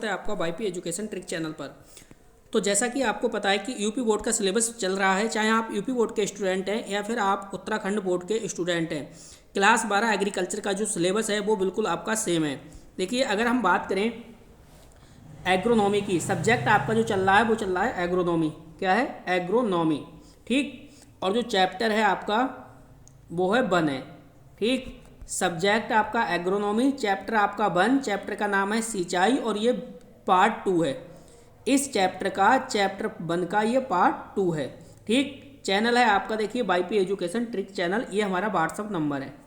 है आपका YP education trick channel पर। तो जैसा कि आपको पता है कि यूपी बोर्ड का सिलेबस चल रहा है, चाहे आप यूपी बोर्ड के स्टूडेंट हैं या फिर आप उत्तराखंड बोर्ड के स्टूडेंट हैं। क्लास 12 एग्रीकल्चर का जो सिलेबस है वो बिल्कुल आपका सेम है। देखिए, अगर हम बात करें एग्रोनॉमी की, सब्जेक्ट आपका जो चल रहा है वो चल रहा है एग्रोनॉमी। क्या है? एग्रोनॉमी। ठीक। और जो चैप्टर है आपका वो है वन है। ठीक। सब्जेक्ट आपका एग्रोनॉमी, चैप्टर आपका वन, चैप्टर का नाम है सिंचाई और ये पार्ट 2 है। इस चैप्टर वन का ये पार्ट 2 है। ठीक। चैनल है आपका, देखिए वाईपी एजुकेशन ट्रिक चैनल, ये हमारा व्हाट्सअप नंबर है।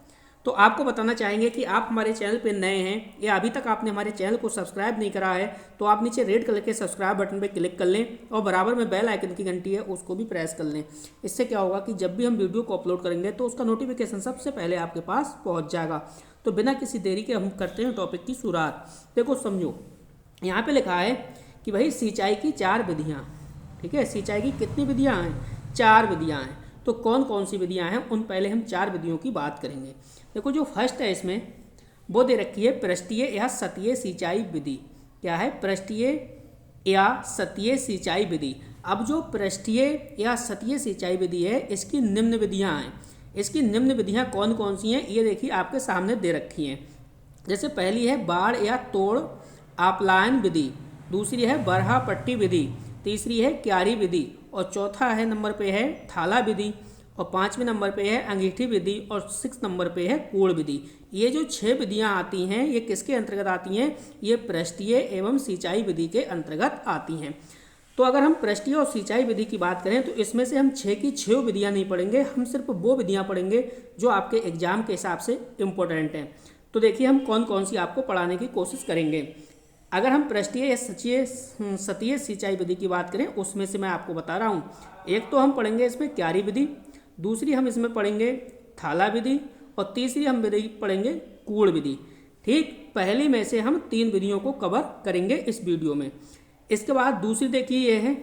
तो आपको बताना चाहेंगे कि आप हमारे चैनल पे नए हैं या अभी तक आपने हमारे चैनल को सब्सक्राइब नहीं करा है, तो आप नीचे रेड कलर के सब्सक्राइब बटन पे क्लिक कर लें और बराबर में बेल आइकन की घंटी है उसको भी प्रेस कर लें। इससे क्या होगा कि जब भी हम वीडियो को अपलोड करेंगे तो उसका नोटिफिकेशन सबसे पहले आपके पास पहुँच जाएगा। तो बिना किसी देरी के हम करते हैं टॉपिक की शुरुआत। देखो समझो, यहाँ पर लिखा है कि भाई सिंचाई की 4 विधियाँ। ठीक है, सिंचाई की कितनी विधियाँ हैं? 4 विधियाँ हैं। तो कौन कौन सी विधियाँ हैं उन पहले हम 4 विधियों की बात करेंगे। देखो, जो फर्स्ट है इसमें वो दे रखी है पृष्ठीय या सतहीय सिंचाई विधि। क्या है? पृष्ठीय या सतहीय सिंचाई विधि। अब जो पृष्ठीय या सतहीय सिंचाई विधि है इसकी निम्न विधियाँ हैं। इसकी निम्न विधियाँ कौन कौन सी हैं ये देखिए आपके सामने दे रखी हैं। जैसे पहली है बाढ़ या तोड़ आपलायन विधि, दूसरी है बरहा पट्टी विधि, तीसरी है क्यारी विधि और चौथा है नंबर पे है थाला विधि और 5वें नंबर पे है अंगीठी विधि और 6 नंबर पे है कूड़ विधि। ये जो 6 विधियाँ आती हैं ये किसके अंतर्गत आती हैं? ये पृष्ठीय एवं सिंचाई विधि के अंतर्गत आती हैं। तो अगर हम पृष्ठीय और सिंचाई विधि की बात करें तो इसमें से हम 6 की 6 विधियाँ नहीं पढ़ेंगे, हम सिर्फ वो विधियाँ पढ़ेंगे जो आपके एग्जाम के हिसाब से इम्पोर्टेंट हैं। तो देखिए हम कौन कौन सी आपको पढ़ाने की कोशिश करेंगे। अगर हम पृष्ठीय या सतहीय सिंचाई विधि की बात करें उसमें से मैं आपको बता रहा हूँ, एक तो हम पढ़ेंगे इसमें क्यारी विधि, दूसरी हम इसमें पढ़ेंगे थाला विधि और तीसरी हम विधि पढ़ेंगे कूड़ विधि। ठीक। पहली में से हम 3 विधियों को कवर करेंगे इस वीडियो में। इसके बाद दूसरी देखिए ये है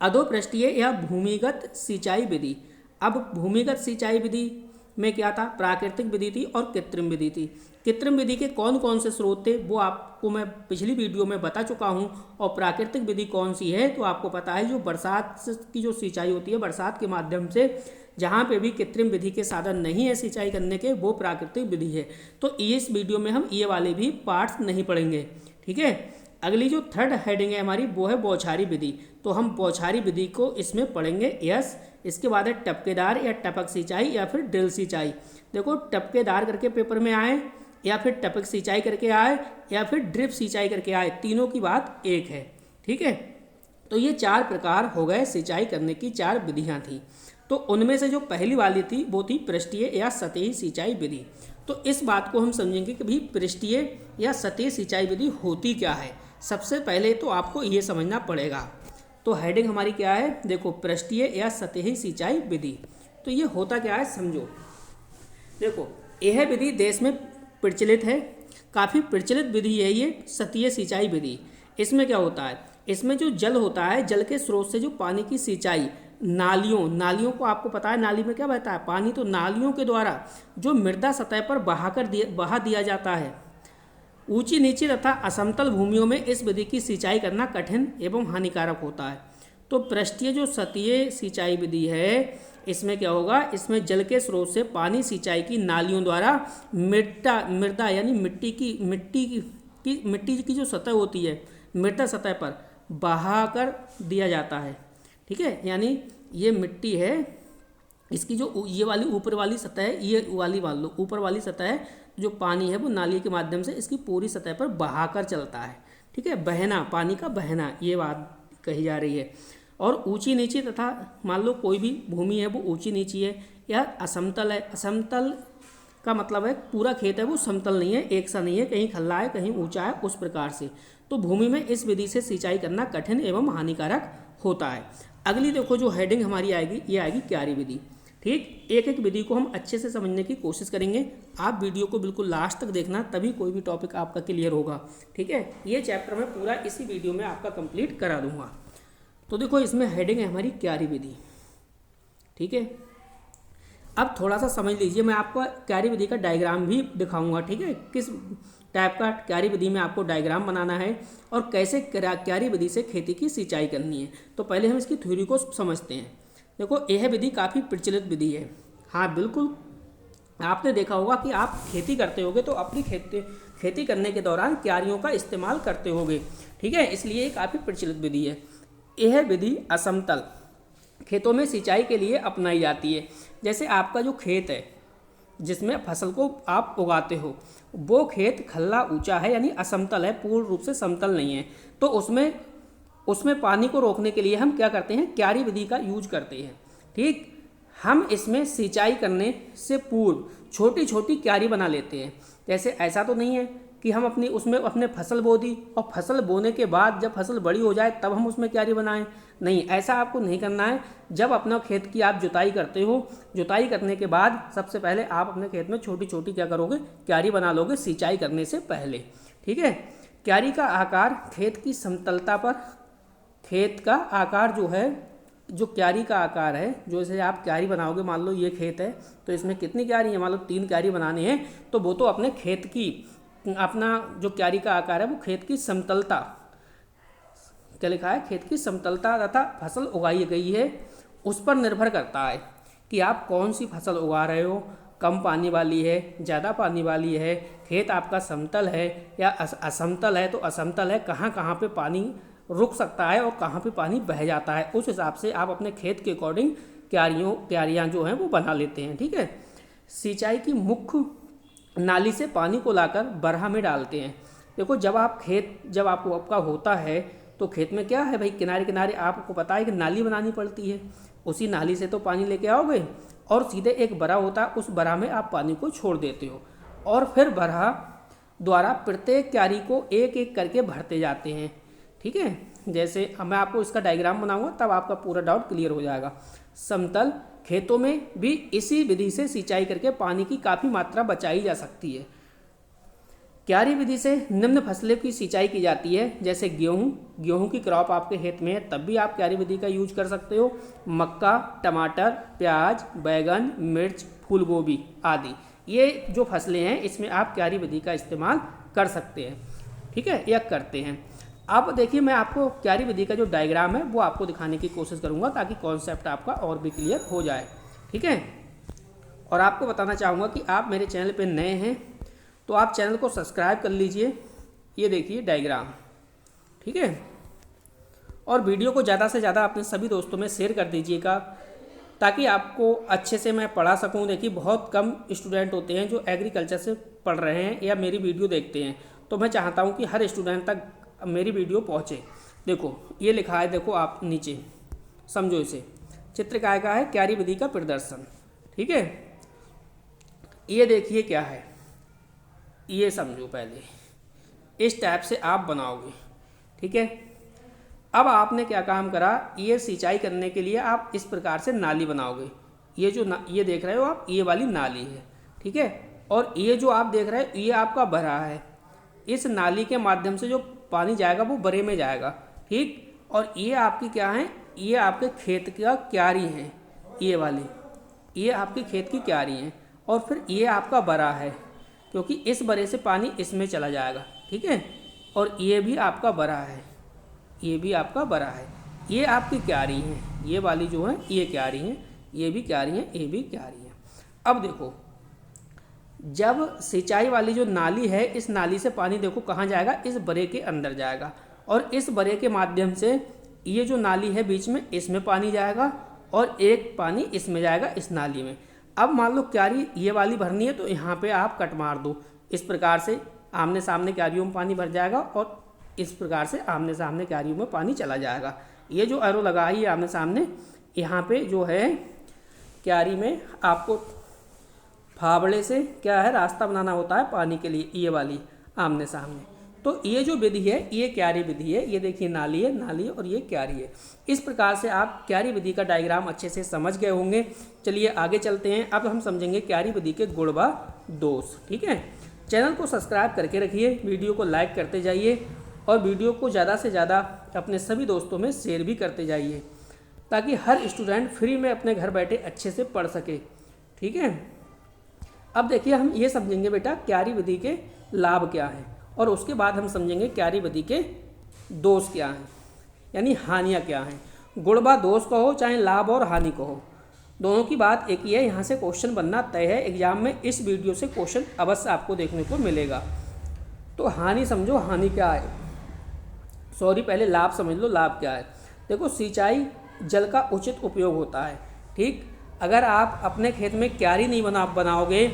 अधोपृष्ठीय या भूमिगत सिंचाई विधि। अब भूमिगत सिंचाई विधि में क्या था? प्राकृतिक विधि थी और कृत्रिम विधि थी। कृत्रिम विधि के कौन कौन से स्रोत थे वो आपको मैं पिछली वीडियो में बता चुका हूँ। और प्राकृतिक विधि कौन सी है तो आपको पता है, जो बरसात की जो सिंचाई होती है, बरसात के माध्यम से जहाँ पे भी कृत्रिम विधि के साधन नहीं है सिंचाई करने के, वो प्राकृतिक विधि है। तो इस वीडियो में हम ये वाले भी पार्ट्स नहीं पढ़ेंगे। ठीक है। अगली जो थर्ड हेडिंग है हमारी वो है बौछारी विधि। तो हम बौछारी विधि को इसमें पढ़ेंगे। यस। इसके बाद है टपकेदार या टपक सिंचाई या फिर ड्रिल सिंचाई। देखो, टपकेदार करके पेपर में आए या फिर टपक सिंचाई करके आए या फिर ड्रिप सिंचाई करके आए, तीनों की बात एक है। ठीक है। तो ये 4 प्रकार हो गए सिंचाई करने की, 4 विधियाँ थी। तो उनमें से जो पहली वाली थी वो थी पृष्ठीय या सतही सिंचाई विधि। तो इस बात को हम समझेंगे कि भाई पृष्ठीय या सतही सिंचाई विधि होती क्या है। सबसे पहले तो आपको ये समझना पड़ेगा। तो हेडिंग हमारी क्या है? देखो, पृष्ठीय या सतही सिंचाई विधि। तो ये होता क्या है समझो। देखो, यह विधि देश में प्रचलित है, काफ़ी प्रचलित विधि है ये सतही सिंचाई विधि। इसमें क्या होता है? इसमें जो जल होता है, जल के स्रोत से जो पानी की सिंचाई नालियों को आपको पता है नाली में क्या बहता है? पानी। तो नालियों के द्वारा जो मृदा सतह पर बहा दिया जाता है। ऊंची नीची तथा असमतल भूमियों में इस विधि की सिंचाई करना कठिन एवं हानिकारक होता है। तो पृष्ठीय जो सतही सिंचाई विधि है इसमें क्या होगा? इसमें जल के स्रोत से पानी सिंचाई की नालियों द्वारा मृदा यानी मिट्टी की जो सतह होती है, मृदा सतह पर बहा कर दिया जाता है। ठीक है। यानी ये मिट्टी है, इसकी जो ये वाली ऊपर वाली सतह है, ये वाली मान लो ऊपर वाली सतह है, जो पानी है वो नाली के माध्यम से इसकी पूरी सतह पर बहाकर चलता है। ठीक है। बहना, पानी का बहना, ये बात कही जा रही है। और ऊंची नीची तथा मान लो कोई भी भूमि है वो ऊंची नीची है या असमतल है। असमतल का मतलब है पूरा खेत है वो समतल नहीं है, एक सा नहीं है, कहीं खल्ला है कहीं ऊंचा है, उस प्रकार से। तो भूमि में इस विधि से सिंचाई करना कठिन एवं हानिकारक होता है। अगली देखो जो हेडिंग हमारी आएगी, ये आएगी क्यारी विधि। ठीक। एक एक विधि को हम अच्छे से समझने की कोशिश करेंगे। आप वीडियो को बिल्कुल लास्ट तक देखना, तभी कोई भी टॉपिक आपका क्लियर होगा। ठीक है। ये चैप्टर मैं पूरा इसी वीडियो में आपका कंप्लीट करा दूंगा। तो देखो, इसमें हेडिंग है हमारी क्यारी विधि। ठीक है। अब थोड़ा सा समझ लीजिए, मैं आपको क्यारी विधि का डायग्राम भी दिखाऊंगा। ठीक है। किस टाइप का क्यारी विधि में आपको डायग्राम बनाना है और कैसे क्यारी विधि से खेती की सिंचाई करनी है। तो पहले हम इसकी थ्योरी को समझते हैं। देखो, यह विधि काफ़ी प्रचलित विधि है। हाँ बिल्कुल, आपने देखा होगा कि आप खेती करते होगे तो अपनी खेती करने के दौरान क्यारियों का इस्तेमाल करते होगे, ठीक है, इसलिए ये काफ़ी प्रचलित विधि है। यह विधि असमतल खेतों में सिंचाई के लिए अपनाई जाती है। जैसे आपका जो खेत है जिसमें फसल को आप उगाते हो, वो खेत खल्ला ऊंचा है यानी असमतल है, पूर्ण रूप से समतल नहीं है, तो उसमें पानी को रोकने के लिए हम क्या करते हैं, क्यारी विधि का यूज करते हैं। ठीक, हम इसमें सिंचाई करने से पूर्व छोटी छोटी क्यारी बना लेते हैं। जैसे ऐसा तो नहीं है कि हम अपने फसल बो दी और फसल बोने के बाद जब फसल बड़ी हो जाए तब हम उसमें क्यारी बनाएं। नहीं, ऐसा आपको नहीं करना है। जब अपना खेत की आप जुताई करते हो, जुताई करने के बाद सबसे पहले आप अपने खेत में छोटी छोटी क्या करोगे, क्यारी बना लोगे सिंचाई करने से पहले। ठीक है, क्यारी का आकार खेत की समतलता पर, खेत का आकार जो है, जो क्यारी का आकार है, जो जैसे आप क्यारी बनाओगे, मान लो ये खेत है तो इसमें कितनी क्यारी है, मान लो 3 क्यारी बनानी है, तो वो तो अपने खेत की, अपना जो क्यारी का आकार है वो खेत की समतलता, क्या लिखा है, खेत की समतलता तथा फसल उगाई गई है उस पर निर्भर करता है कि आप कौन सी फसल उगा रहे हो, कम पानी वाली है, ज़्यादा पानी वाली है, खेत आपका समतल है या असमतल है, तो असमतल है कहाँ कहाँ पे पानी रुक सकता है और कहाँ पे पानी बह जाता है, उस हिसाब से आप अपने खेत के अकॉर्डिंग क्यारियाँ जो हैं वो बना लेते हैं। ठीक है, सिंचाई की मुख्य नाली से पानी को लाकर बरहा में डालते हैं। देखो, जब आपका होता है तो खेत में क्या है भाई, किनारे किनारे आपको पता है कि नाली बनानी पड़ती है, उसी नाली से तो पानी लेके आओगे और सीधे एक बरहा होता है, उस बरहा में आप पानी को छोड़ देते हो और फिर बरहा द्वारा प्रत्येक क्यारी को एक एक करके भरते जाते हैं। ठीक है, जैसे मैं आपको इसका डायग्राम बनाऊंगा तब आपका पूरा डाउट क्लियर हो जाएगा। समतल खेतों में भी इसी विधि से सिंचाई करके पानी की काफ़ी मात्रा बचाई जा सकती है। क्यारी विधि से निम्न फसलों की सिंचाई की जाती है, जैसे गेहूं की क्रॉप आपके खेत में है तब भी आप क्यारी विधि का यूज कर सकते हो, मक्का, टमाटर, प्याज, बैगन, मिर्च, फूल गोभी आदि, ये जो फसलें हैं इसमें आप क्यारी विधि का इस्तेमाल कर सकते हैं। ठीक है, या करते हैं। अब देखिए, मैं आपको क्यारी विधि का जो डायग्राम है वो आपको दिखाने की कोशिश करूंगा ताकि कॉन्सेप्ट आपका और भी क्लियर हो जाए। ठीक है, और आपको बताना चाहूँगा कि आप मेरे चैनल पे नए हैं तो आप चैनल को सब्सक्राइब कर लीजिए। ये देखिए डायग्राम, ठीक है, और वीडियो को ज़्यादा से ज़्यादा अपने सभी दोस्तों में शेयर कर दीजिएगा ताकि आपको अच्छे से मैं पढ़ा सकूं। देखिए, बहुत कम स्टूडेंट होते हैं जो एग्रीकल्चर से पढ़ रहे हैं या मेरी वीडियो देखते हैं, तो मैं चाहता हूं कि हर स्टूडेंट तक मेरी वीडियो पहुंचे। देखो, ये लिखा है, देखो आप नीचे समझो, इसे चित्र काय का है, क्यारी विधि का प्रदर्शन। ठीक है, ये देखिए क्या है, ये समझो पहले, इस टाइप से आप बनाओगे। ठीक है, अब आपने क्या काम करा, ये सिंचाई करने के लिए आप इस प्रकार से नाली बनाओगे। ये जो ये देख रहे हो आप, ये वाली नाली है। ठीक है, और ये जो आप देख रहे हो ये आपका बरहा है। इस नाली के माध्यम से जो पानी जाएगा वो बरे में जाएगा। ठीक, और ये आपकी क्या है, ये आपके खेत का क्यारी है, ये वाली, ये आपके खेत की क्यारी है, और फिर ये आपका बरहा है क्योंकि इस बरे से पानी इसमें चला जाएगा। ठीक है, और ये भी आपका बरहा है, ये भी आपका बरहा है, ये आपकी क्यारी है, ये वाली जो है ये क्यारी है, ये भी क्यारी है, ये भी क्यारी है। अब देखो, जब सिंचाई वाली जो नाली है, इस नाली से पानी देखो कहाँ जाएगा, इस बरे के अंदर जाएगा, और इस बरे के माध्यम से ये जो नाली है बीच में, इसमें पानी जाएगा और एक पानी इसमें जाएगा, इस नाली में। अब मान लो क्यारी ये वाली भरनी है तो यहाँ पे आप कट मार दो, इस प्रकार से आमने सामने क्यारियों में पानी भर जाएगा और इस प्रकार से आमने सामने क्यारियों में पानी चला जाएगा। ये जो एरो लगा है ये आमने सामने, यहाँ पे जो है क्यारी में आपको फावड़े से क्या है, रास्ता बनाना होता है पानी के लिए, ये वाली आमने सामने। तो ये जो विधि है ये क्यारी विधि है। ये देखिए नाली है और ये क्यारी है। इस प्रकार से आप क्यारी विधि का डायग्राम अच्छे से समझ गए होंगे। चलिए आगे चलते हैं। अब हम समझेंगे क्यारी विधि के गुण व दोष। ठीक है, चैनल को सब्सक्राइब करके रखिए, वीडियो को लाइक करते जाइए और वीडियो को ज़्यादा से ज़्यादा अपने सभी दोस्तों में शेयर भी करते जाइए ताकि हर स्टूडेंट फ्री में अपने घर बैठे अच्छे से पढ़ सके। ठीक है, अब देखिए हम ये समझेंगे बेटा क्यारी विधि के लाभ क्या है, और उसके बाद हम समझेंगे क्यारी विधि के दोष क्या हैं, यानी हानियाँ क्या हैं। गुण व दोष कहो चाहे लाभ और हानि कहो, दोनों की बात एक ही है। यहाँ से क्वेश्चन बनना तय है, एग्जाम में इस वीडियो से क्वेश्चन अवश्य आपको देखने को मिलेगा। तो हानि समझो, हानि क्या है, सॉरी पहले लाभ समझ लो, लाभ क्या है। देखो, सिंचाई जल का उचित उपयोग होता है, ठीक। अगर आप अपने खेत में क्यारी नहीं बनाओगे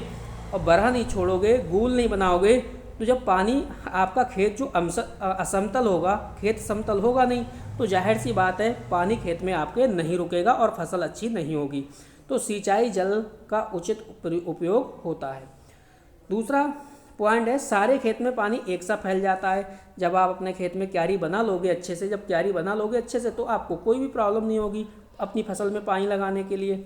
और बरहा नहीं छोड़ोगे, गूल नहीं बनाओगे, तो जब पानी आपका खेत जो असमतल होगा, खेत समतल होगा नहीं, तो जाहिर सी बात है पानी खेत में आपके नहीं रुकेगा और फसल अच्छी नहीं होगी। तो सिंचाई जल का उचित उपयोग होता है। दूसरा पॉइंट है, सारे खेत में पानी एक सा फैल जाता है। जब आप अपने खेत में क्यारी बना लोगे अच्छे से, जब क्यारी बना लोगे अच्छे से, तो आपको कोई भी प्रॉब्लम नहीं होगी अपनी फसल में पानी लगाने के लिए।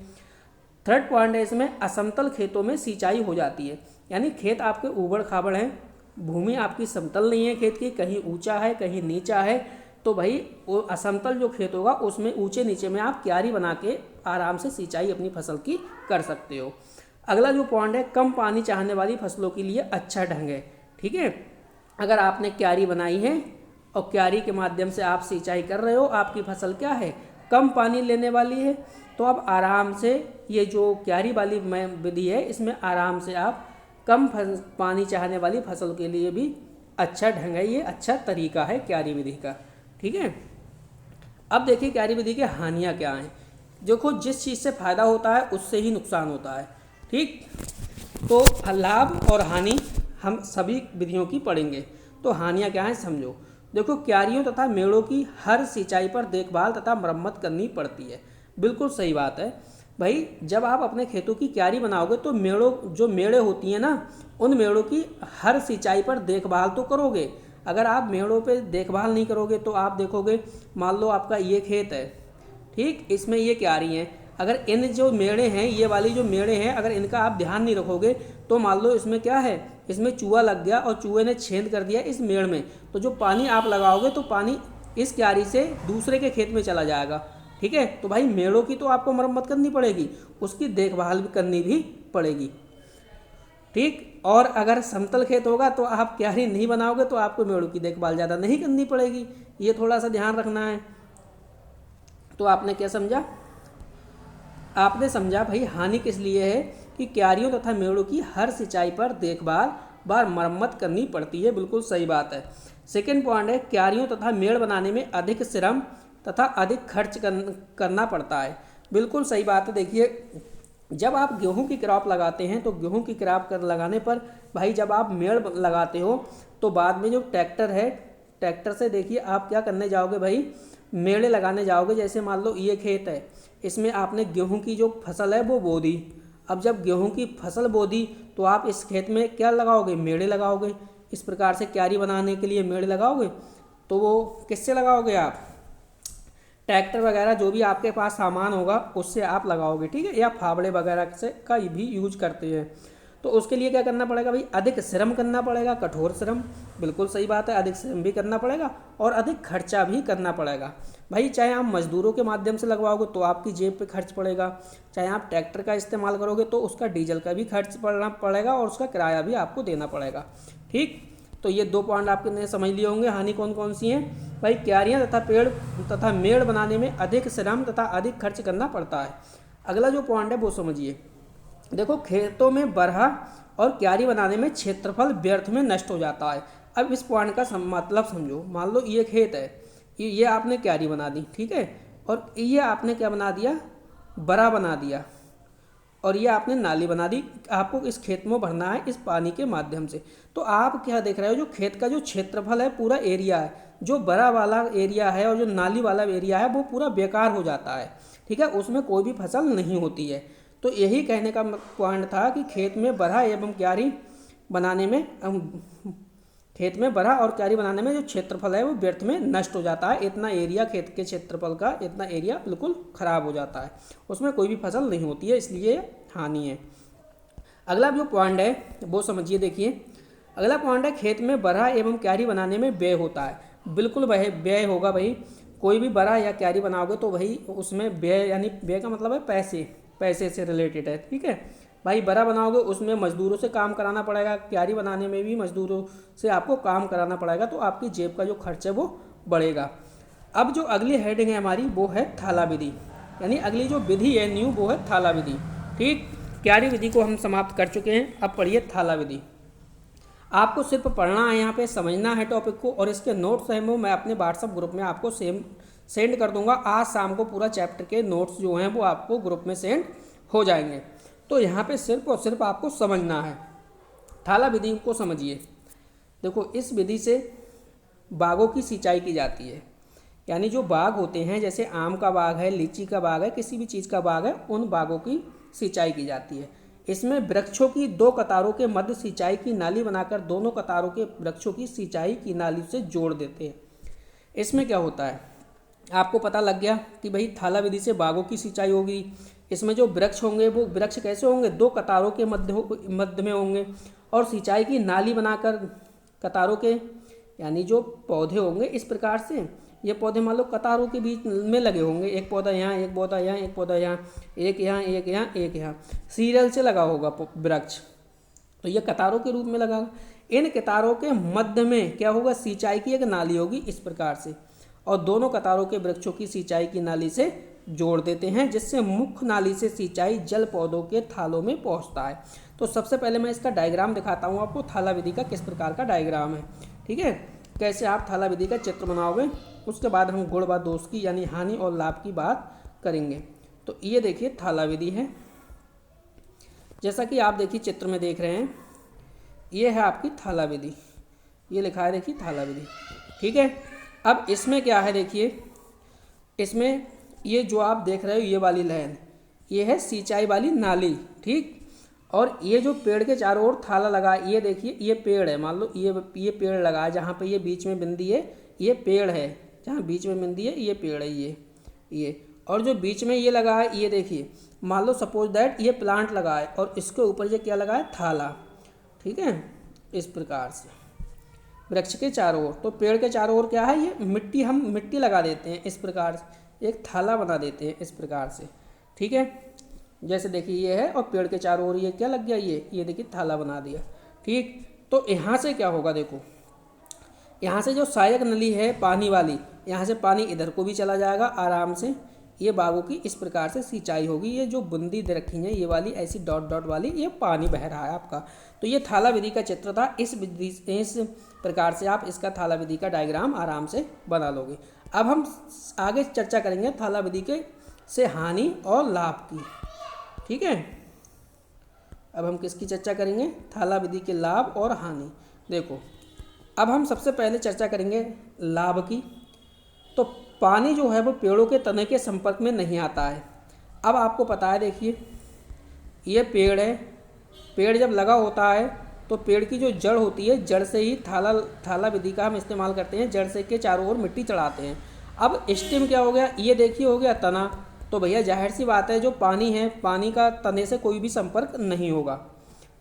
थर्ड पॉइंट है इसमें, असमतल खेतों में सिंचाई हो जाती है, यानी खेत आपके ऊबड़ खाबड़ हैं, भूमि आपकी समतल नहीं है खेत की, कहीं ऊंचा है कहीं नीचा है, तो भाई वो असमतल जो खेत होगा उसमें ऊंचे नीचे में आप क्यारी बना के आराम से सिंचाई अपनी फसल की कर सकते हो। अगला जो पॉइंट है, कम पानी चाहने वाली फसलों के लिए अच्छा ढंग है, ठीक है। अगर आपने क्यारी बनाई है और क्यारी के माध्यम से आप सिंचाई कर रहे हो, आपकी फसल क्या है, कम पानी लेने वाली है, तो आप आराम से ये जो क्यारी वाली विधि है, इसमें आराम से आप कम पानी चाहने वाली फसल के लिए भी अच्छा ढंग है, ये अच्छा तरीका है क्यारी विधि का, ठीक है। अब देखिए क्यारी विधि की हानियाँ क्या हैं। देखो, जिस चीज़ से फ़ायदा होता है उससे ही नुकसान होता है, ठीक। तो लाभ और हानि हम सभी विधियों की पढ़ेंगे। तो हानियाँ क्या हैं समझो। देखो, क्यारियों तथा मेड़ों की हर सिंचाई पर देखभाल तथा मरम्मत करनी पड़ती है, बिल्कुल सही बात है भाई। जब आप अपने खेतों की क्यारी बनाओगे तो जो मेड़े होती हैं ना, उन मेड़ों की हर सिंचाई पर देखभाल तो करोगे। अगर आप मेड़ों पे देखभाल नहीं करोगे तो आप देखोगे, मान लो आपका ये खेत है, ठीक, इसमें ये क्यारी है, अगर इन जो मेड़े हैं, ये वाली जो मेड़े हैं, अगर इनका आप ध्यान नहीं रखोगे तो मान लो इसमें क्या है, इसमें चूहा लग गया और चूहे ने छेद कर दिया इस मेड़ में, तो जो पानी आप लगाओगे तो पानी इस क्यारी से दूसरे के खेत में चला जाएगा, ठीक है। तो भाई मेड़ों की तो आपको मरम्मत करनी पड़ेगी, उसकी देखभाल भी करनी भी पड़ेगी, ठीक। और अगर समतल खेत होगा तो आप क्यारी नहीं बनाओगे तो आपको मेड़ों की देखभाल ज़्यादा नहीं करनी पड़ेगी, ये थोड़ा सा ध्यान रखना है। तो आपने क्या समझा, आपने समझा भाई हानि किस लिए है कि क्यारियों तथा मेड़ों की हर सिंचाई पर देखभाल व मरम्मत करनी पड़ती है, बिल्कुल सही बात है। सेकेंड पॉइंट है, क्यारियों तथा मेड़ बनाने में अधिक श्रम तथा अधिक खर्च करना पड़ता है, बिल्कुल सही बात है। देखिए, जब आप गेहूं की क्रॉप लगाते हैं तो गेहूं की क्रॉप लगाने पर भाई जब आप मेड़ लगाते हो तो बाद में जो ट्रैक्टर है, ट्रैक्टर से देखिए आप क्या करने जाओगे भाई, मेड़े लगाने जाओगे। जैसे मान लो ये खेत है, इसमें आपने गेहूं की जो फसल है वो बो दी। अब जब गेहूं की फसल बो दी तो आप इस खेत में क्या लगाओगे, मेड़े लगाओगे। इस प्रकार से क्यारी बनाने के लिए मेड़े लगाओगे, तो वो किससे लगाओगे आप, ट्रैक्टर वगैरह जो भी आपके पास सामान होगा उससे आप लगाओगे, ठीक है, या फावड़े वगैरह से का भी यूज करते हैं। तो उसके लिए क्या करना पड़ेगा भाई, अधिक श्रम करना पड़ेगा, कठोर श्रम, बिल्कुल सही बात है, अधिक श्रम भी करना पड़ेगा और अधिक खर्चा भी करना पड़ेगा भाई। चाहे आप मजदूरों के माध्यम से लगवाओगे तो आपकी जेब पे खर्च पड़ेगा, चाहे आप ट्रैक्टर का इस्तेमाल करोगे तो उसका डीजल का भी खर्च पड़ना पड़ेगा और उसका किराया भी आपको देना पड़ेगा, ठीक। तो ये दो पॉइंट आपने समझ लिए होंगे। हानि कौन कौन सी हैं भाई, क्यारियाँ तथा पेड़ तथा मेड़ बनाने में अधिक श्रम तथा अधिक खर्च करना पड़ता है। अगला जो पॉइंट है वो समझिए। देखो, खेतों में बरहा और क्यारी बनाने में क्षेत्रफल व्यर्थ में नष्ट हो जाता है। अब इस पॉइंट का मतलब समझो। मान लो ये खेत है, ये आपने क्यारी बना दी, ठीक है, और ये आपने क्या बना दिया, बरा बना दिया, और ये आपने नाली बना दी। आपको इस खेत में भरना है इस पानी के माध्यम से। तो आप क्या देख रहे हो, जो खेत का जो क्षेत्रफल है, पूरा एरिया है, जो बड़ा वाला एरिया है और जो नाली वाला एरिया है वो पूरा बेकार हो जाता है, ठीक है, उसमें कोई भी फसल नहीं होती है। तो यही कहने का पॉइंट था कि खेत में बरहा एवं क्यारी बनाने में खेत में बरहा और क्यारी बनाने में जो क्षेत्रफल है वो व्यर्थ में नष्ट हो जाता है। इतना एरिया, खेत के क्षेत्रफल का इतना एरिया बिल्कुल खराब हो जाता है, उसमें कोई भी फसल नहीं होती है, इसलिए हानि है। अगला जो पॉइंट है वो समझिए। देखिए, अगला पॉइंट है, खेत में बरहा एवं क्यारी बनाने में व्यय होता है। बिल्कुल व्यय होगा भाई, कोई भी बरहा या क्यारी बनाओगे तो भाई उसमें व्यय, यानी व्यय का मतलब है पैसे, पैसे से रिलेटेड है, ठीक है भाई बड़ा बनाओगे उसमें मजदूरों से काम कराना पड़ेगा, क्यारी बनाने में भी मजदूरों से आपको काम कराना पड़ेगा, तो आपकी जेब का जो खर्च है वो बढ़ेगा। अब जो अगली हेडिंग है हमारी वो है थाला विधि, यानी अगली जो विधि है न्यू वो है थाला विधि। ठीक, क्यारी विधि को हम समाप्त कर चुके हैं, अब पढ़िए थाला विधि। आपको सिर्फ पढ़ना है, यहाँ पे समझना है टॉपिक को, और इसके नोट्स हैं वो मैं अपने व्हाट्सअप ग्रुप में आपको सेंड कर दूंगा। आज शाम को पूरा चैप्टर के नोट्स जो हैं वो आपको ग्रुप में सेंड हो जाएंगे। तो यहाँ पे सिर्फ और सिर्फ आपको समझना है। थाला विधि को समझिए। देखो, इस विधि से बागों की सिंचाई की जाती है, यानी जो बाग होते हैं जैसे आम का बाग है, लीची का बाग है, किसी भी चीज़ का बाग है, उन बागों की सिंचाई की जाती है। इसमें वृक्षों की दो कतारों के मध्य सिंचाई की नाली बनाकर दोनों कतारों के वृक्षों की सिंचाई की नाली से जोड़ देते हैं। इसमें क्या होता है, आपको पता लग गया कि भाई थाला विधि से बागों की सिंचाई होगी। इसमें जो वृक्ष होंगे वो वृक्ष कैसे होंगे, दो कतारों के मध्य में होंगे, और सिंचाई की नाली बनाकर कतारों के, यानी जो पौधे होंगे इस प्रकार से, ये पौधे मान लो कतारों के बीच में लगे होंगे, एक पौधा यहाँ, एक पौधा यहाँ, एक पौधा यहाँ, एक यहाँ, एक यहाँ, एक यहाँ, सीरियल से लगा होगा वृक्ष, तो ये कतारों के रूप में लगा। इन कतारों के मध्य में क्या होगा, सिंचाई की एक नाली होगी इस प्रकार से, और दोनों कतारों के वृक्षों की सिंचाई की नाली से जोड़ देते हैं, जिससे मुख्य नाली से सिंचाई जल पौधों के थालों में पहुंचता है। तो सबसे पहले मैं इसका डायग्राम दिखाता हूँ आपको, थाला विधि का किस प्रकार का डायग्राम है। ठीक है, कैसे आप थाला विधि का चित्र बनाओगे, उसके बाद हम गुण व दोष की यानी हानि और लाभ की बात करेंगे। तो ये देखिए थाला विधि है, जैसा कि आप देखिए चित्र में देख रहे हैं, ये है आपकी थाला विधि, ये लिखा है देखिए थाला विधि। ठीक है, अब इसमें क्या है देखिए, इसमें ये जो आप देख रहे हो ये वाली लाइन, ये है सिंचाई वाली नाली। ठीक, और ये जो पेड़ के चारों ओर थाला लगा है, ये देखिए ये पेड़ है, मान लो ये पेड़ लगा है, जहाँ पे ये बीच में बिंदी है ये पेड़ है, जहाँ बीच में बिंदी है ये पेड़ है, ये और जो बीच में ये लगा है ये देखिए, मान लो सपोज दैट ये प्लांट लगा है और इसके ऊपर ये क्या लगा है, थाला। ठीक है, इस प्रकार से वृक्ष के चारों ओर, तो पेड़ के चारों ओर क्या है, ये मिट्टी, हम मिट्टी लगा देते हैं इस प्रकार से, एक थाला बना देते हैं इस प्रकार से। ठीक है, जैसे देखिए ये है और पेड़ के चारों ओर ये क्या लग गया, ये देखिए थाला बना दिया। ठीक, तो यहाँ से क्या होगा, देखो यहाँ से जो सहायक नली है पानी वाली, यहाँ से पानी इधर को भी चला जाएगा आराम से, ये बागों की इस प्रकार से सिंचाई होगी। ये जो बूंदी दे रखी है ये वाली ऐसी डॉट डॉट वाली, ये पानी बह रहा है आपका। तो ये थाला विधि का चित्र था। इस प्रकार से आप इसका थाला विधि का डायग्राम आराम से बना लोगे। अब हम आगे चर्चा करेंगे थाला विधि के से हानि और लाभ की। ठीक है, अब हम किसकी चर्चा करेंगे, थाला विधि के लाभ और हानि। देखो, अब हम सबसे पहले चर्चा करेंगे लाभ की। तो पानी जो है वो पेड़ों के तने के संपर्क में नहीं आता है। अब आपको पता है, देखिए ये पेड़ है, पेड़ जब लगा होता है तो पेड़ की जो जड़ होती है, जड़ से ही थाला विधि का हम इस्तेमाल करते हैं, जड़ से के चारों ओर मिट्टी चढ़ाते हैं। अब स्टेम क्या हो गया, ये देखिए हो गया तना, तो भैया जाहिर सी बात है जो पानी है, पानी का तने से कोई भी संपर्क नहीं होगा।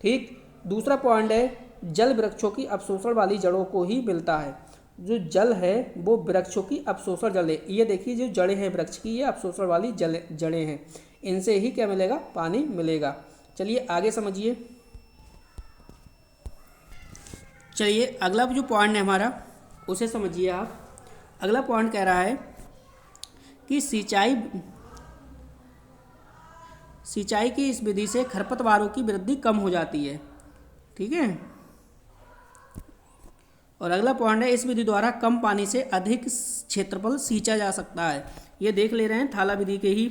ठीक, दूसरा पॉइंट है जल वृक्षों की अवशोषण वाली जड़ों को ही मिलता है। जो जल है वो वृक्षों की अवशोषण जड़ें, ये देखिए जो जड़ें हैं वृक्ष की, ये अवशोषण वाली जड़ें हैं, इनसे ही क्या मिलेगा, पानी मिलेगा। चलिए आगे समझिए। चलिए अगला जो पॉइंट है हमारा उसे समझिए आप। अगला पॉइंट कह रहा है कि सिंचाई की इस विधि से खरपतवारों की वृद्धि कम हो जाती है। ठीक है, और अगला पॉइंट है इस विधि द्वारा कम पानी से अधिक क्षेत्रफल सींचा जा सकता है। ये देख ले रहे हैं थाला विधि के ही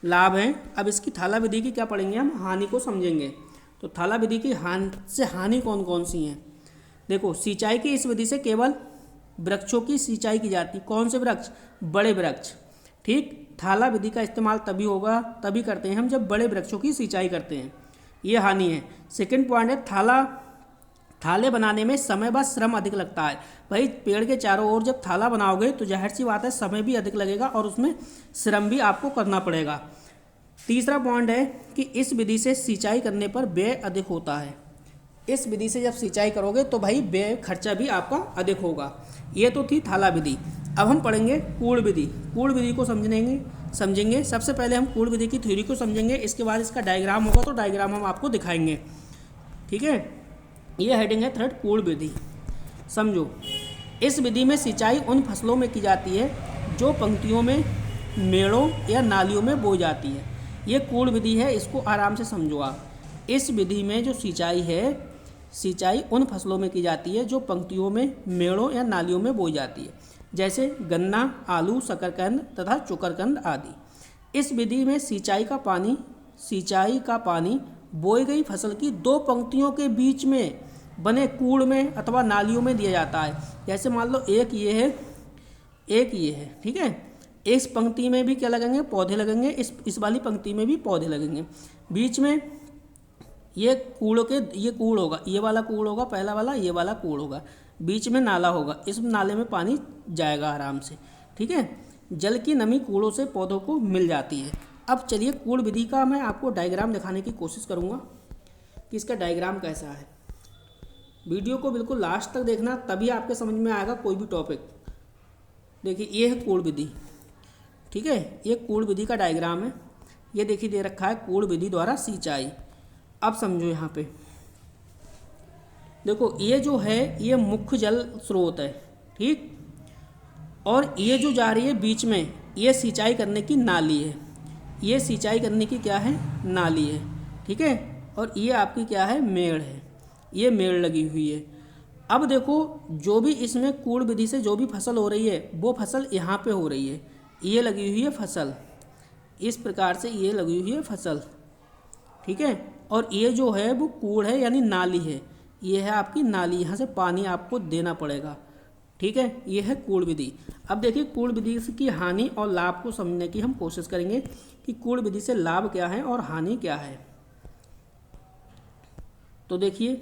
लाभ हैं। अब इसकी थाला विधि की क्या पढ़ेंगे, हम हानि को समझेंगे। तो थाला विधि की हानि कौन कौन सी हैं। देखो, सिंचाई की इस विधि से केवल वृक्षों की सिंचाई की जाती। कौन से वृक्ष, बड़े वृक्ष। ठीक, थाला विधि का इस्तेमाल तभी करते हैं हम जब बड़े वृक्षों की सिंचाई करते हैं, ये हानि है। सेकंड पॉइंट है थाले बनाने में समय व श्रम अधिक लगता है। भाई पेड़ के चारों ओर जब थाला बनाओगे तो जाहिर सी बात है समय भी अधिक लगेगा और उसमें श्रम भी आपको करना पड़ेगा। तीसरा पॉइंट है कि इस विधि से सिंचाई करने पर व्यय अधिक होता है। इस विधि से जब सिंचाई करोगे तो भाई व्यय खर्चा भी आपका अधिक होगा। ये तो थी थाला विधि। अब हम पढ़ेंगे कूड़ विधि। कूड़ विधि को समझेंगे। सबसे पहले हम कूड़ विधि की थ्योरी को समझेंगे, इसके बाद इसका डायग्राम होगा तो डायग्राम हम आपको दिखाएंगे। ठीक है, ये हेडिंग है थर्ड, कूड़ विधि। समझो, इस विधि में सिंचाई उन फसलों में की जाती है जो पंक्तियों में, मेड़ों या नालियों में बोई जाती है। ये कूड़ विधि है, इसको आराम से समझो आप। इस विधि में जो सिंचाई है, सिंचाई उन फसलों में की जाती है जो पंक्तियों में, मेड़ों या नालियों में बोई जाती है, जैसे गन्ना, आलू, शकरकंद तथा चुकरकंद आदि। इस विधि में सिंचाई का पानी बोई गई फसल की दो पंक्तियों के बीच में बने कूड़ में अथवा नालियों में दिया जाता है। जैसे मान लो एक ये है, एक ये है, ठीक है। इस पंक्ति में भी क्या लगेंगे, पौधे लगेंगे, इस वाली पंक्ति में भी पौधे लगेंगे। बीच में ये कूड़ होगा, ये वाला कूड़ होगा पहला वाला, ये वाला कूड़ होगा, बीच में नाला होगा, इस नाले में पानी जाएगा आराम से। ठीक है, जल की नमी कूड़ों से पौधों को मिल जाती है। अब चलिए कूड़ विधि का मैं आपको डायग्राम दिखाने की कोशिश करूँगा कि इसका डायग्राम कैसा है। वीडियो को बिल्कुल लास्ट तक देखना, तभी आपके समझ में आएगा कोई भी टॉपिक। देखिए, ये है कूड़ विधि। ठीक है, ये कूड़ विधि का डायग्राम है। ये देखिए दे रखा है कूड़ विधि द्वारा सिंचाई। अब समझो, यहाँ पे देखो, ये जो है ये मुख्य जल स्रोत है, ठीक। और ये जो जा रही है बीच में, ये सिंचाई करने की नाली है। ये सिंचाई करने की क्या है, नाली है, ठीक है। और ये आपकी क्या है, मेड़ है। ये मेड़ लगी हुई है। अब देखो, जो भी इसमें कूड़ विधि से जो भी फसल हो रही है, वो फसल यहाँ पे हो रही है। ये लगी हुई है फसल, इस प्रकार से ये लगी हुई है फसल, ठीक है। और ये जो है वो कूड़ है, यानी नाली है। ये है आपकी नाली, यहाँ से पानी आपको देना पड़ेगा, ठीक है। ये है कूड़ विधि। अब देखिए, कूड़ विधि की हानि और लाभ को समझने की हम कोशिश करेंगे कि कूड़ विधि से लाभ क्या है और हानि क्या है। तो देखिए,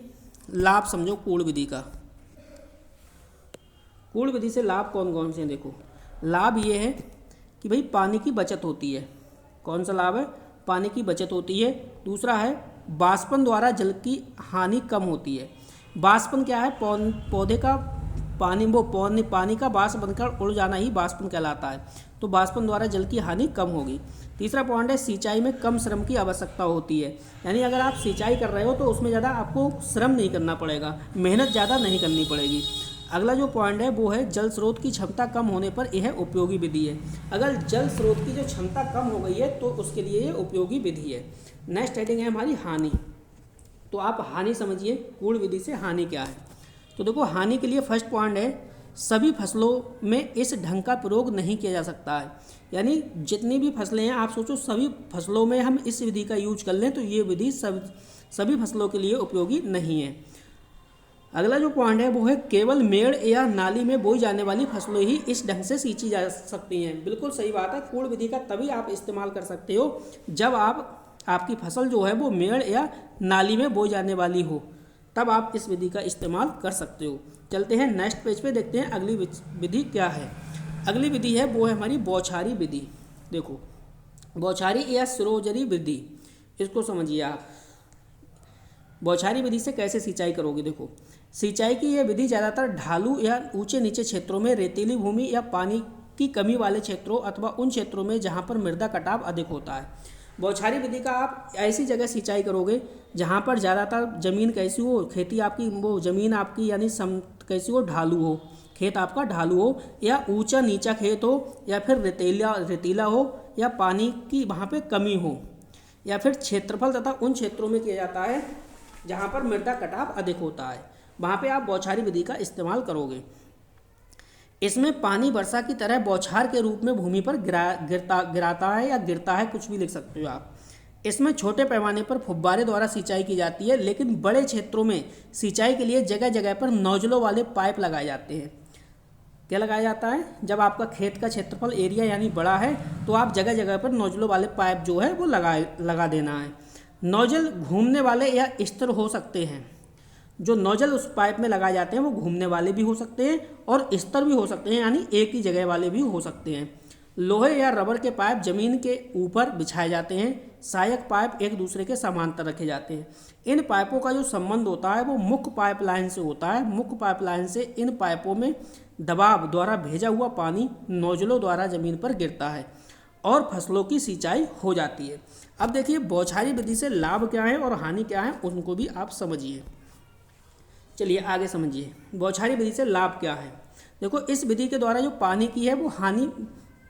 लाभ समझो कूड़ विधि का। कूड़ विधि से लाभ कौन कौन से हैं, देखो। लाभ ये है कि भाई पानी की बचत होती है। कौन सा लाभ है, पानी की बचत होती है। दूसरा है बाष्पन द्वारा जल की हानि कम होती है। बाष्पन क्या है, पौधे का पानी का बाष्प बनकर उड़ जाना ही बाष्पन कहलाता है। तो बाष्पन द्वारा जल की हानि कम होगी। तीसरा पॉइंट है सिंचाई में कम श्रम की आवश्यकता होती है। यानी अगर आप सिंचाई कर रहे हो तो उसमें ज़्यादा आपको श्रम नहीं करना पड़ेगा, मेहनत ज़्यादा नहीं करनी पड़ेगी। अगला जो पॉइंट है वो है जल स्रोत की क्षमता कम होने पर यह उपयोगी विधि है। अगर जल स्रोत की जो क्षमता कम हो गई है तो उसके लिए ये उपयोगी विधि है। नेक्स्ट हेडिंग है हमारी हानि। तो आप हानि समझिए, कूड़ विधि से हानि क्या है। तो देखो, हानि के लिए फर्स्ट पॉइंट है सभी फसलों में इस ढंग का प्रयोग नहीं किया जा सकता है। यानी जितनी भी फसलें हैं, आप सोचो सभी फसलों में हम इस विधि का यूज कर लें तो ये विधि सभी फसलों के लिए उपयोगी नहीं है। अगला जो पॉइंट है वो है केवल मेड़ या नाली में बोई जाने वाली फसलें ही इस ढंग से सींची जा सकती हैं। बिल्कुल सही बात है, कूड़ विधि का तभी आप इस्तेमाल कर सकते हो जब आपकी फसल जो है वो मेड़ या नाली में बोई जाने वाली हो, तब आप इस विधि का इस्तेमाल कर सकते हो। चलते हैं नेक्स्ट पेज पे, देखते हैं अगली विधि क्या है। अगली विधि है वो है हमारी बौछारी विधि। देखो, बौछारी या सरोजरी विधि, इसको समझिए आप। बौछारी विधि से कैसे सिंचाई करोगे, देखो। सिंचाई की यह विधि ज़्यादातर ढालू या ऊंचे नीचे क्षेत्रों में, रेतीली भूमि या पानी की कमी वाले क्षेत्रों अथवा उन क्षेत्रों में जहाँ पर मृदा कटाव अधिक होता है। बौछारी विधि का आप ऐसी जगह सिंचाई करोगे जहाँ पर ज़्यादातर ज़मीन कैसी हो, खेती आपकी वो ज़मीन आपकी यानी कैसी हो, ढालू हो, खेत आपका ढालू हो, या ऊंचा नीचा खेत हो, या फिर रेतीला हो, या पानी की वहाँ पे कमी हो, या फिर क्षेत्रफल तथा उन क्षेत्रों में किया जाता है जहाँ पर मृदा कटाव अधिक होता है, वहाँ पे आप बौछारी विधि का इस्तेमाल करोगे। इसमें पानी वर्षा की तरह बौछार के रूप में भूमि पर गिराता है या गिरता है, कुछ भी लिख सकते हो आप। इसमें छोटे पैमाने पर फुब्बारे द्वारा सिंचाई की जाती है, लेकिन बड़े क्षेत्रों में सिंचाई के लिए जगह जगह पर नोजलों वाले पाइप लगाए जाते हैं। क्या लगाया जाता है, जब आपका खेत का क्षेत्रफल एरिया यानी बड़ा है तो आप जगह जगह पर नोजलों वाले पाइप जो है वो लगा देना है। नोजल घूमने वाले या स्थिर हो सकते हैं। जो नोजल उस पाइप में लगाए जाते हैं वो घूमने वाले भी हो सकते हैं और स्तर भी हो सकते हैं, यानी एक ही जगह वाले भी हो सकते हैं। लोहे या रबर के पाइप जमीन के ऊपर बिछाए जाते हैं। सहायक पाइप एक दूसरे के समांतर रखे जाते हैं। इन पाइपों का जो संबंध होता है वो मुख्य पाइपलाइन से होता है। मुख्य पाइपलाइन से इन पाइपों में दबाव द्वारा भेजा हुआ पानी नोजलों द्वारा जमीन पर गिरता है और फसलों की सिंचाई हो जाती है। अब देखिए बौछारी विधि से लाभ क्या है और हानि क्या है, उनको भी आप समझिए। चलिए आगे समझिए बौछारी विधि से लाभ क्या है। देखो इस विधि के द्वारा जो पानी की है वो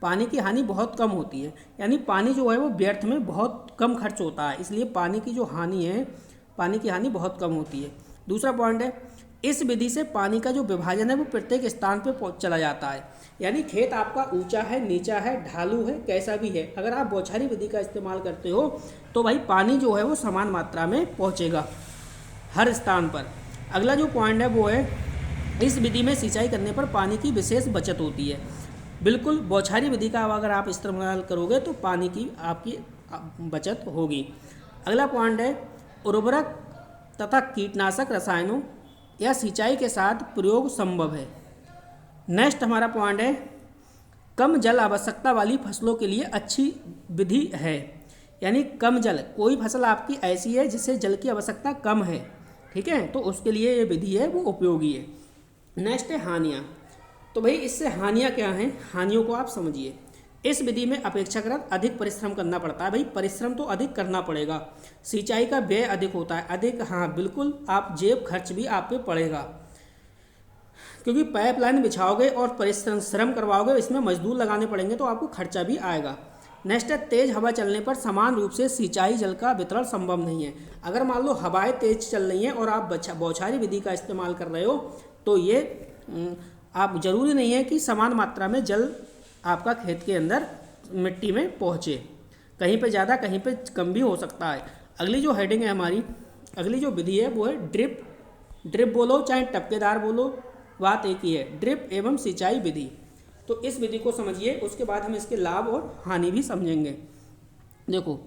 पानी की हानि बहुत कम होती है, यानी पानी जो है वो व्यर्थ में बहुत कम खर्च होता है, इसलिए पानी की जो हानि है, पानी की हानि बहुत कम होती है। दूसरा पॉइंट है, इस विधि से पानी का जो विभाजन है वो प्रत्येक स्थान पे चला जाता है, यानी खेत आपका ऊंचा है, नीचा है, ढालू है, कैसा भी है, अगर आप बौछारी विधि का इस्तेमाल करते हो तो भाई पानी जो है वो समान मात्रा में पहुँचेगा हर स्थान पर। अगला जो पॉइंट है वो है, इस विधि में सिंचाई करने पर पानी की विशेष बचत होती है। बिल्कुल बौछारी विधि का अगर आप इस्तेमाल करोगे तो पानी की आपकी बचत होगी। अगला पॉइंट है, उर्वरक तथा कीटनाशक रसायनों या सिंचाई के साथ प्रयोग संभव है। नेक्स्ट हमारा पॉइंट है, कम जल आवश्यकता वाली फसलों के लिए अच्छी विधि है, यानी कम जल, कोई फसल आपकी ऐसी है जिससे जल की आवश्यकता कम है, ठीक है, तो उसके लिए ये विधि है वो उपयोगी है। नेक्स्ट है हानियाँ। तो भाई इससे हानियाँ क्या हैं, हानियों को आप समझिए। इस विधि में अपेक्षाकृत अधिक परिश्रम करना पड़ता है, भाई परिश्रम तो अधिक करना पड़ेगा, सिंचाई का व्यय अधिक होता है, अधिक, हाँ बिल्कुल, आप जेब खर्च भी आप पे पड़ेगा, क्योंकि पाइपलाइन बिछाओगे और परिश्रम करवाओगे, इसमें मजदूर लगाने पड़ेंगे तो आपको खर्चा भी आएगा। नेक्स्ट है, तेज हवा चलने पर समान रूप से सिंचाई जल का वितरण संभव नहीं है। अगर मान लो हवाएं तेज चल रही हैं और आप बौछारी विधि का इस्तेमाल कर रहे हो तो ये आप जरूरी नहीं है कि समान मात्रा में जल आपका खेत के अंदर मिट्टी में पहुँचे, कहीं पे ज़्यादा कहीं पे कम भी हो सकता है। अगली जो हेडिंग है हमारी, अगली जो विधि है वो है ड्रिप बोलो चाहे टपकेदार बोलो, बात एक ही है, ड्रिप एवं सिंचाई विधि। तो इस विधि को समझिए, उसके बाद हम इसके लाभ और हानि भी समझेंगे। देखो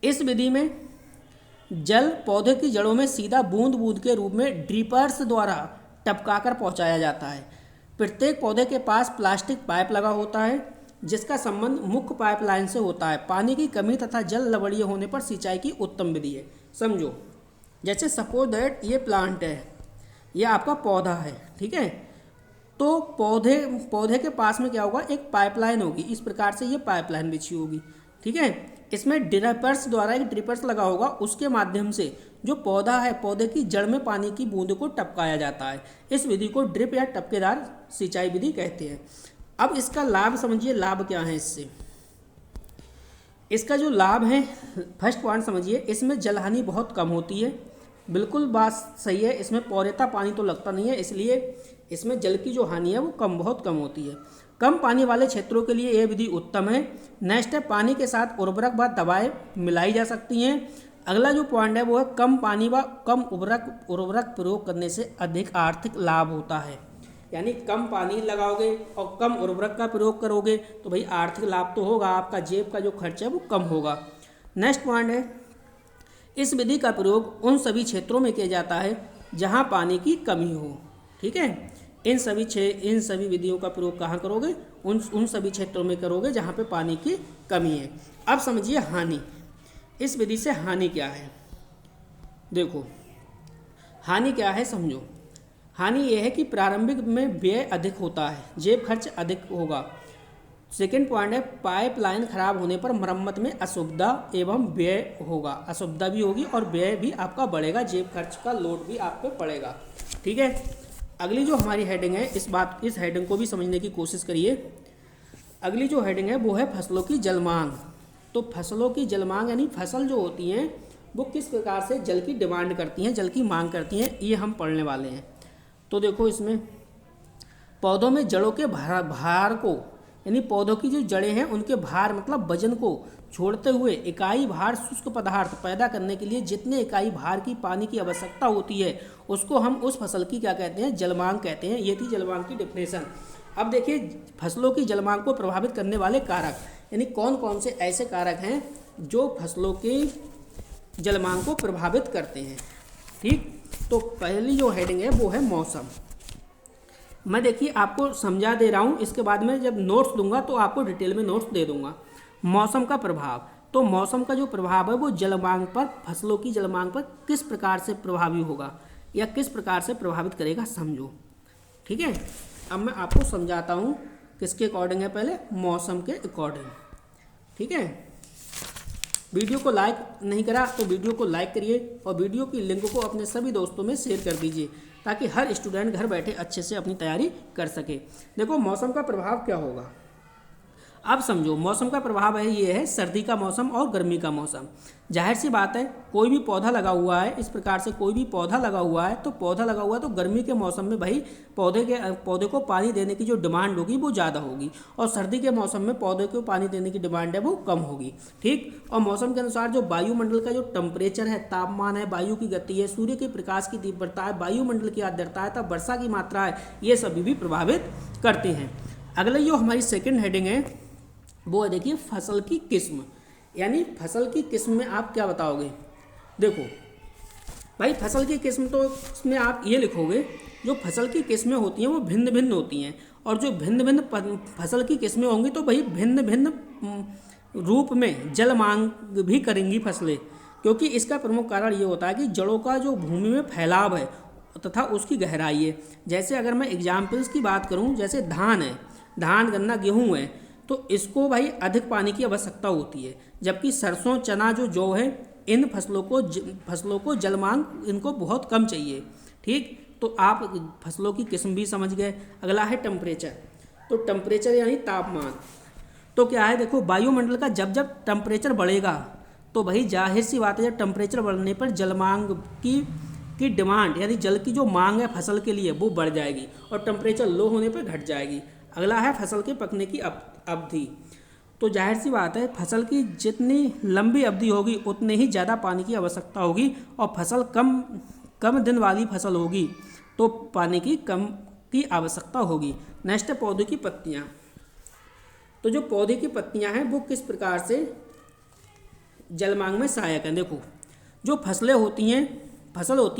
इस विधि में जल पौधे की जड़ों में सीधा बूंद बूंद के रूप में ड्रिपर्स द्वारा टपकाकर पहुंचाया जाता है। प्रत्येक पौधे के पास प्लास्टिक पाइप लगा होता है जिसका संबंध मुख्य पाइपलाइन से होता है। पानी की कमी तथा जल लवणीय होने पर सिंचाई की उत्तम विधि है। समझो, जैसे सपोज दैट ये प्लांट है, ये आपका पौधा है, ठीक है, तो पौधे के पास में क्या होगा, एक पाइपलाइन होगी, इस प्रकार से ये पाइपलाइन बिछी होगी, ठीक है, इसमें ड्रिपर्स द्वारा एक ड्रिपर्स लगा होगा, उसके माध्यम से जो पौधा है, पौधे की जड़ में पानी की बूंद को टपकाया जाता है। इस विधि को ड्रिप या टपकेदार सिंचाई विधि कहते हैं। अब इसका लाभ समझिए, लाभ क्या है इससे। इसका जो लाभ है, फर्स्ट पॉइंट समझिए, इसमें जलहानि बहुत कम होती है, बिल्कुल बात सही है, इसमें पौरेता पानी तो लगता नहीं है, इसलिए इसमें जल की जो हानि है वो बहुत कम होती है। कम पानी वाले क्षेत्रों के लिए यह विधि उत्तम है। नेक्स्ट है, पानी के साथ उर्वरक व दवाएं मिलाई जा सकती हैं। अगला जो पॉइंट है वो है, कम पानी व कम उर्वरक प्रयोग करने से अधिक आर्थिक लाभ होता है, यानी कम पानी लगाओगे और कम उर्वरक का प्रयोग करोगे तो भाई आर्थिक लाभ तो होगा, आपका जेब का जो खर्च है वो कम होगा। नेक्स्ट पॉइंट है, इस विधि का प्रयोग उन सभी क्षेत्रों में किया जाता है जहां पानी की कमी हो, ठीक है, इन सभी विधियों का प्रयोग कहाँ करोगे, उन सभी क्षेत्रों में करोगे जहाँ पे पानी की कमी है। अब समझिए हानि, इस विधि से हानि क्या है। देखो हानि क्या है समझो, हानि यह है कि प्रारंभिक में व्यय अधिक होता है, जेब खर्च अधिक होगा। सेकेंड पॉइंट है, पाइपलाइन खराब होने पर मरम्मत में असुविधा एवं व्यय होगा, असुविधा भी होगी और व्यय भी आपका बढ़ेगा, जेब खर्च का लोड भी आप पे पड़ेगा, ठीक है। अगली जो हमारी हेडिंग है, इस हेडिंग को भी समझने की कोशिश करिए। अगली जो हेडिंग है वो है फसलों की जलमांग। तो फसलों की जलमांग यानी फसल जो होती हैं वो किस प्रकार से जल की डिमांड करती हैं, जल की मांग करती हैं, ये हम पढ़ने वाले हैं। तो देखो इसमें पौधों में जड़ों के भार को, यानी पौधों की जो जड़ें हैं उनके भार मतलब वजन को छोड़ते हुए इकाई भार शुष्क पदार्थ पैदा करने के लिए जितने इकाई भार की पानी की आवश्यकता होती है उसको हम उस फसल की क्या कहते हैं, जलमांग कहते हैं। ये थी जलमांग की डिफिनेशन। अब देखिए फसलों की जलमांग को प्रभावित करने वाले कारक, यानी कौन कौन से ऐसे कारक हैं जो फसलों की जलमांग को प्रभावित करते हैं, ठीक। तो पहली जो हेडिंग है वो है मौसम। मैं देखिए आपको समझा दे रहा हूँ, इसके बाद में जब नोट्स दूंगा तो आपको डिटेल में नोट्स दे दूंगा। मौसम का प्रभाव, तो मौसम का जो प्रभाव है वो जलमांग पर, फसलों की जलमांग पर किस प्रकार से प्रभावी होगा या किस प्रकार से प्रभावित करेगा समझो, ठीक है। अब मैं आपको समझाता हूँ किसके अकॉर्डिंग है, पहले मौसम के अकॉर्डिंग। ठीक है, वीडियो को लाइक नहीं करा तो वीडियो को लाइक करिए और वीडियो की लिंक को अपने सभी दोस्तों में शेयर कर दीजिए ताकि हर स्टूडेंट घर बैठे अच्छे से अपनी तैयारी कर सके। देखो मौसम का प्रभाव क्या होगा, अब समझो। मौसम का प्रभाव है ये है सर्दी का मौसम और गर्मी का मौसम। जाहिर सी बात है, कोई भी पौधा लगा हुआ है, इस प्रकार से कोई भी पौधा लगा हुआ है तो पौधा लगा हुआ है तो गर्मी के मौसम में भाई पौधे को पानी देने की जो डिमांड होगी वो ज़्यादा होगी और सर्दी के मौसम में पौधे को पानी देने की डिमांड है वो कम होगी। ठीक, और मौसम के अनुसार जो वायुमंडल का जो टेम्परेचर है, तापमान है, वायु की गति है, सूर्य के प्रकाश की तीव्रता है, वायुमंडल की आर्द्रता है, तब वर्षा की मात्रा है, ये सभी भी प्रभावित करते हैं। अगले जो हमारी सेकेंड हेडिंग है वो है देखिए फसल की किस्म, यानी फसल की किस्म में आप क्या बताओगे। देखो भाई फसल की किस्म तो इसमें आप ये लिखोगे जो फसल की किस्में होती हैं वो भिन्न भिन्न होती हैं और जो भिन्न भिन्न फसल की किस्में होंगी तो भाई भिन्न भिन्न रूप में जल मांग भी करेंगी फसलें, क्योंकि इसका प्रमुख कारण ये होता है कि जड़ों का जो भूमि में फैलाव है तथा उसकी गहराई है। जैसे अगर मैं एग्जाम्पल्स की बात करूँ, जैसे धान है, धान गन्ना गेहूँ है, तो इसको भाई अधिक पानी की आवश्यकता होती है, जबकि सरसों चना जो जौ है इन फसलों को जल मांग इनको बहुत कम चाहिए। ठीक, तो आप फसलों की किस्म भी समझ गए। अगला है टेम्परेचर, तो टेम्परेचर यानी तापमान। तो क्या है, देखो वायुमंडल का जब जब टेम्परेचर बढ़ेगा तो भाई जाहिर सी बात है, जब टेम्परेचर बढ़ने पर जल मांग की डिमांड यानी जल की जो मांग है फसल के लिए वो बढ़ जाएगी और टेम्परेचर लो होने पर घट जाएगी। अगला है फसल के पकने की अवधि। तो जाहिर सी बात है, फसल की जितनी लंबी अवधि होगी उतने ही ज़्यादा पानी की आवश्यकता होगी और फसल कम दिन वाली फसल होगी तो पानी की कम की आवश्यकता होगी। नेक्स्ट है पौधे की पत्तियाँ। तो जो पौधे की पत्तियाँ हैं वो किस प्रकार से जल मांग में सहायक हैं। देखो जो फसल होती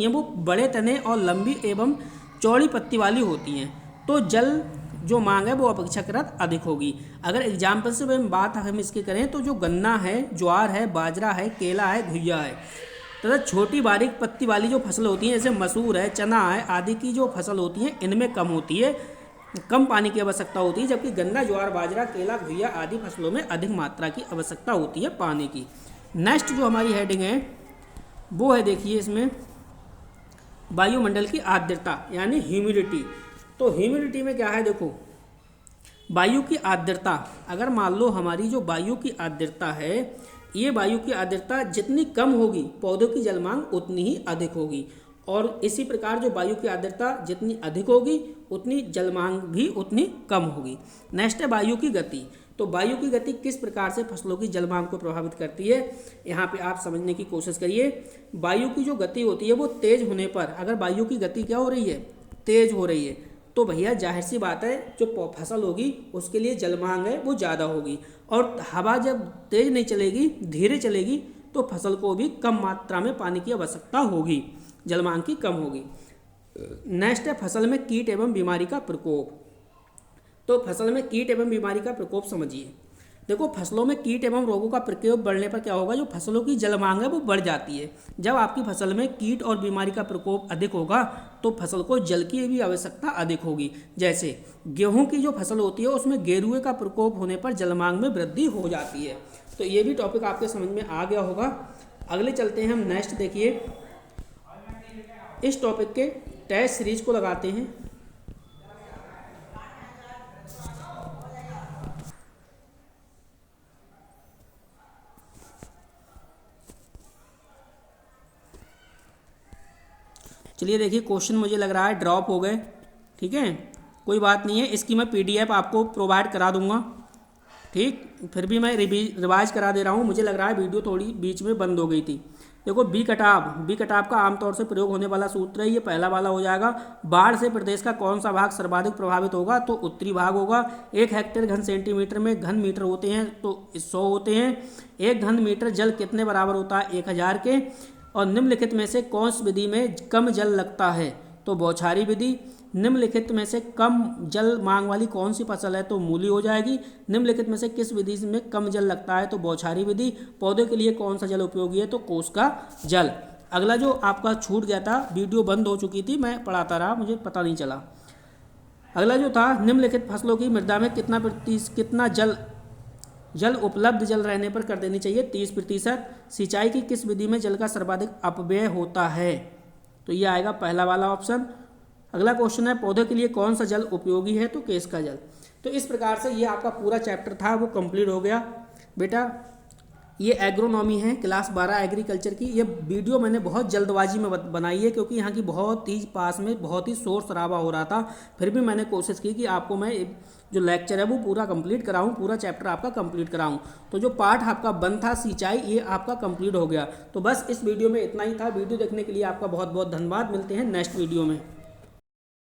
हैं वो बड़े तने और लंबी एवं चौड़ी पत्ती वाली होती हैं, तो जल जो मांग है वो अपेक्षाकृत अधिक होगी। अगर एग्जाम्पल से बात हम इसकी करें तो जो गन्ना है, ज्वार है, बाजरा है, केला है, घुइया है तथा छोटी बारीक पत्ती वाली जो फसल होती हैं जैसे मसूर है, चना है आदि की जो फसल होती हैं इनमें कम पानी की आवश्यकता होती है, जबकि गन्ना, ज्वार, बाजरा, केला, घुइया आदि फसलों में अधिक मात्रा की आवश्यकता होती है पानी की। नेक्स्ट जो हमारी हेडिंग है वो है देखिए इसमें वायुमंडल की आर्द्रता यानी ह्यूमिडिटी। तो ह्यूमिडिटी में क्या है, देखो वायु की आर्द्रता, अगर मान लो हमारी जो वायु की आर्द्रता है, ये वायु की आर्द्रता जितनी कम होगी पौधों की जल मांग उतनी ही अधिक होगी और इसी प्रकार जो वायु की आर्द्रता जितनी अधिक होगी उतनी जल मांग भी उतनी कम होगी। नेक्स्ट है वायु की गति। तो वायु की गति किस प्रकार से फसलों की जल मांग को प्रभावित करती है, यहाँ पे आप समझने की कोशिश करिए। वायु की जो गति होती है वो तेज होने पर, अगर वायु की गति क्या हो रही है, तेज हो रही है, तो भैया जाहिर सी बात है जो फसल होगी उसके लिए जल मांग है वो ज़्यादा होगी और हवा जब तेज नहीं चलेगी, धीरे चलेगी, तो फसल को भी कम मात्रा में पानी की आवश्यकता होगी, जल मांग की कम होगी। नेक्स्ट है फसल में कीट एवं बीमारी का प्रकोप। तो फसल में कीट एवं बीमारी का प्रकोप समझिए। देखो फसलों में कीट एवं रोगों का प्रकोप बढ़ने पर क्या होगा, जो फसलों की जल मांग है वो बढ़ जाती है। जब आपकी फसल में कीट और बीमारी का प्रकोप अधिक होगा तो फसल को जल की भी आवश्यकता अधिक होगी। जैसे गेहूं की जो फसल होती है उसमें गेरुए का प्रकोप होने पर जल मांग में वृद्धि हो जाती है। तो ये भी टॉपिक आपके समझ में आ गया होगा। अगले चलते हैं हम नेक्स्ट, देखिए इस टॉपिक के टेस्ट सीरीज को लगाते हैं। चलिए देखिए क्वेश्चन मुझे लग रहा है ड्रॉप हो गए, ठीक है कोई बात नहीं है, इसकी मैं पीडीएफ आपको प्रोवाइड करा दूंगा। ठीक, फिर भी मैं रिवाइज करा दे रहा हूँ, मुझे लग रहा है वीडियो थोड़ी बीच में बंद हो गई थी। देखो बी कटाव का आमतौर से प्रयोग होने वाला सूत्र है, ये पहला वाला हो जाएगा। बाढ़ से प्रदेश का कौन सा भाग सर्वाधिक प्रभावित होगा, तो उत्तरी भाग होगा। 1 हेक्टेयर घन सेंटीमीटर में घन मीटर होते हैं तो 100 होते हैं। 1 घन मीटर जल कितने बराबर होता है, 1000 के। और निम्नलिखित में से कौन सी विधि में कम जल लगता है, तो बौछारी विधि। निम्नलिखित में से कम जल मांग वाली कौन सी फसल है, तो मूली हो जाएगी। निम्नलिखित में से किस विधि में कम जल लगता है, तो बौछारी विधि। पौधे के लिए कौन सा जल उपयोगी है, तो कोस का जल। अगला जो आपका छूट गया था, वीडियो बंद हो चुकी थी, मैं पढ़ाता रहा, मुझे पता नहीं चला। अगला जो था, निम्नलिखित फसलों की मृदा में कितना जल उपलब्ध जल रहने पर कर देनी चाहिए? 30%। सिंचाई की किस विधि में जल का सर्वाधिक अपव्यय होता है? तो ये आएगा पहला वाला ऑप्शन। अगला क्वेश्चन है, पौधे के लिए कौन सा जल उपयोगी है? तो केश का जल। तो इस प्रकार से ये आपका पूरा चैप्टर था वो कंप्लीट हो गया बेटा। ये एग्रोनॉमी है, क्लास 12 एग्रीकल्चर की। ये वीडियो मैंने बहुत जल्दबाजी में बनाई है क्योंकि यहाँ की बहुत ही पास में बहुत ही शोर शराबा हो रहा था। फिर भी मैंने कोशिश की कि आपको मैं जो लेक्चर है वो पूरा कंप्लीट कराऊं, पूरा चैप्टर आपका कंप्लीट कराऊं। तो जो पार्ट आपका बंद था सिंचाई, ये आपका कंप्लीट हो गया। तो बस इस वीडियो में इतना ही था। वीडियो देखने के लिए आपका बहुत बहुत धन्यवाद। मिलते हैं नेक्स्ट वीडियो में।